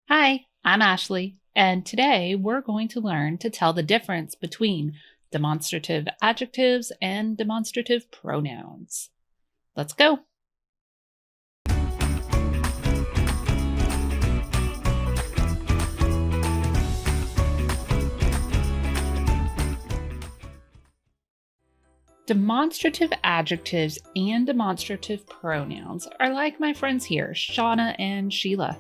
Hi, I'm Ashley, and today we're going to learn to tell the difference between demonstrative adjectives and demonstrative pronouns. Let's go. Demonstrative adjectives and demonstrative pronouns are like my friends here, Shauna and Sheila.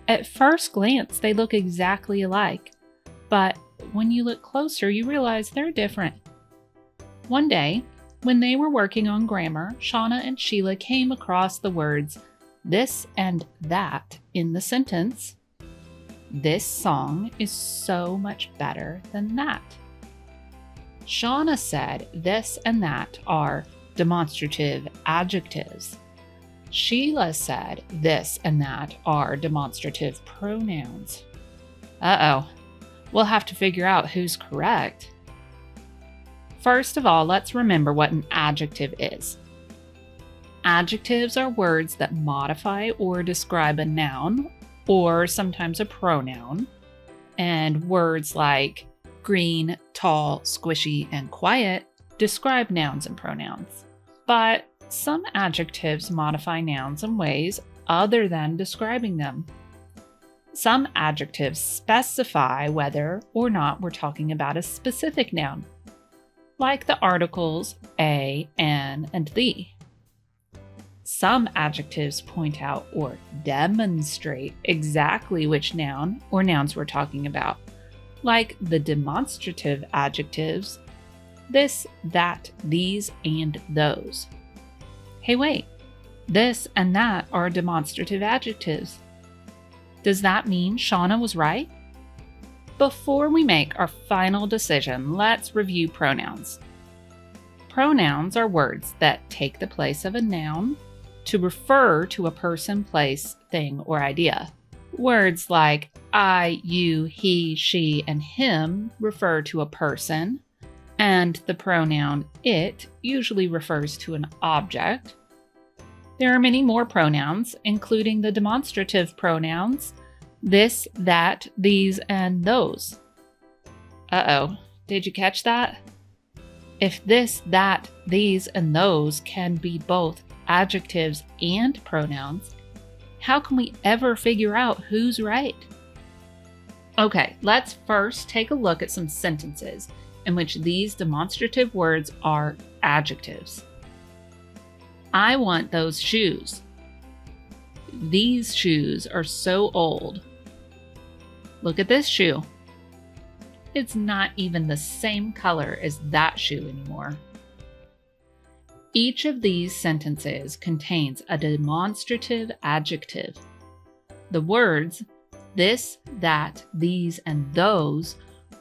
At first glance, they look exactly alike, but when you look closer, you realize they're different. One day, when they were working on grammar, Shauna and Sheila came across the words this and that in the sentence. This song is so much better than that. Shauna said this and that are demonstrative adjectives. Sheila said this and that are demonstrative pronouns. Uh-oh, we'll have to figure out who's correct. First of all, let's remember what an adjective is. Adjectives are words that modify or describe a noun, or sometimes a pronoun, and words like green, tall, squishy, and quiet describe nouns and pronouns. But some adjectives modify nouns in ways other than describing them. Some adjectives specify whether or not we're talking about a specific noun, like the articles a, an, and the. Some adjectives point out or demonstrate exactly which noun or nouns we're talking about, like the demonstrative adjectives, this, that, these, and those. Hey, wait, this and that are demonstrative adjectives. Does that mean Shauna was right? Before we make our final decision, let's review pronouns. Pronouns are words that take the place of a noun to refer to a person, place, thing, or idea. Words like I, you, he, she, and him refer to a person, and the pronoun it usually refers to an object. There are many more pronouns, including the demonstrative pronouns, this, that, these, and those. Uh-oh, did you catch that? If this, that, these, and those can be both adjectives and pronouns, how can we ever figure out who's right? Okay, let's first take a look at some sentences in which these demonstrative words are adjectives. I want those shoes. These shoes are so old. Look at this shoe. It's not even the same color as that shoe anymore. Each of these sentences contains a demonstrative adjective. The words this, that, these, and those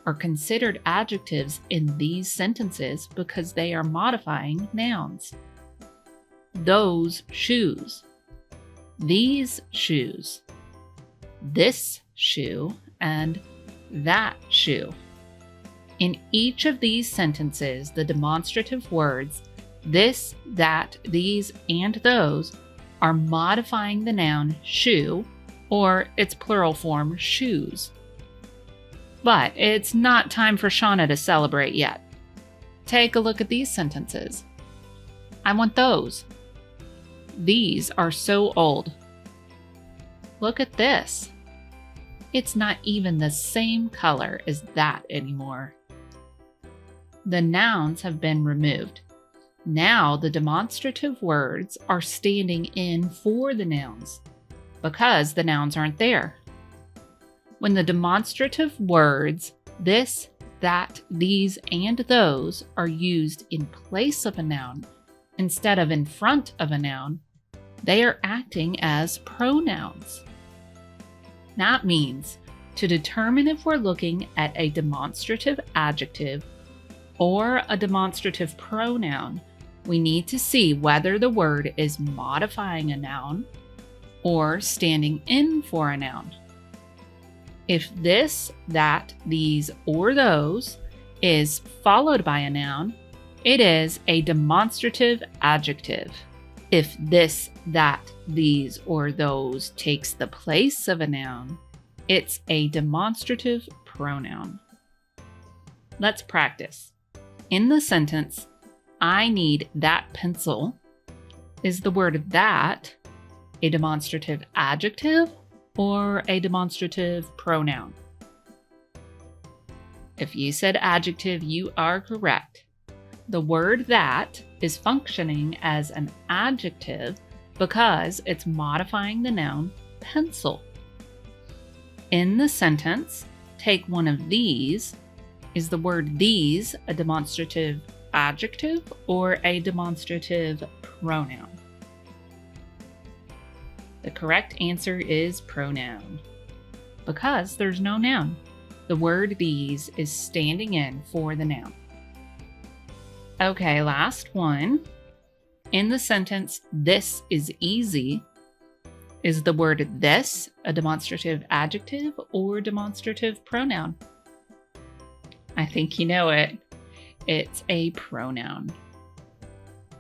are considered adjectives in these sentences because they are modifying nouns. Those shoes, these shoes, this shoe, and that shoe. In each of these sentences, the demonstrative words this, that, these, and those are modifying the noun shoe, or its plural form, shoes. But it's not time for Shauna to celebrate yet. Take a look at these sentences. I want those. These are so old. Look at this. It's not even the same color as that anymore. The nouns have been removed. Now the demonstrative words are standing in for the nouns because the nouns aren't there. When the demonstrative words this, that, these, and those are used in place of a noun instead of in front of a noun, they are acting as pronouns. That means to determine if we're looking at a demonstrative adjective or a demonstrative pronoun, we need to see whether the word is modifying a noun or standing in for a noun. If this, that, these, or those is followed by a noun, it is a demonstrative adjective. If this, that, these, or those takes the place of a noun, It's a demonstrative pronoun. Let's practice. In the sentence, I need that pencil, is the word that a demonstrative adjective or a demonstrative pronoun? If you said adjective, you are correct. The word that is functioning as an adjective because it's modifying the noun pencil. In the sentence, take one of these. Is the word these a demonstrative adjective or a demonstrative pronoun? The correct answer is pronoun, because there's no noun. The word these is standing in for the noun. Okay, last one. In the sentence, this is easy, is the word this a demonstrative adjective or demonstrative pronoun? I think you know it. It's a pronoun.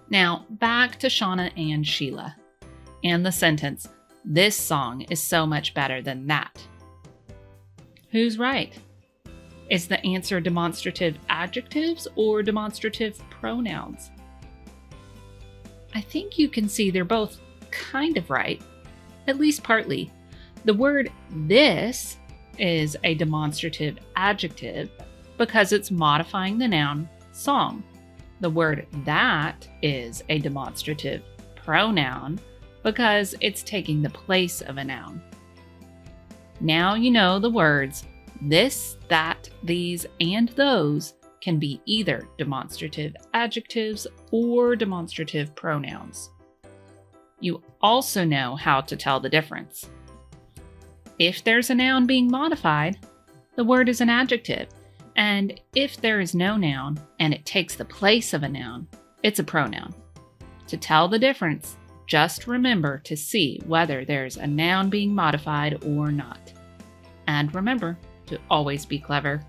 Now, back to Shauna and Sheila. And the sentence, this song is so much better than that. Who's right? Is the answer demonstrative adjectives or demonstrative pronouns? I think you can see they're both kind of right, at least partly. The word this is a demonstrative adjective because it's modifying the noun song. The word that is a demonstrative pronoun because it's taking the place of a noun. Now you know the words this, that, these, and those can be either demonstrative adjectives or demonstrative pronouns. You also know how to tell the difference. If there's a noun being modified, the word is an adjective, and if there is no noun and it takes the place of a noun, it's a pronoun. To tell the difference, just remember to see whether there's a noun being modified or not. And remember to always be clever.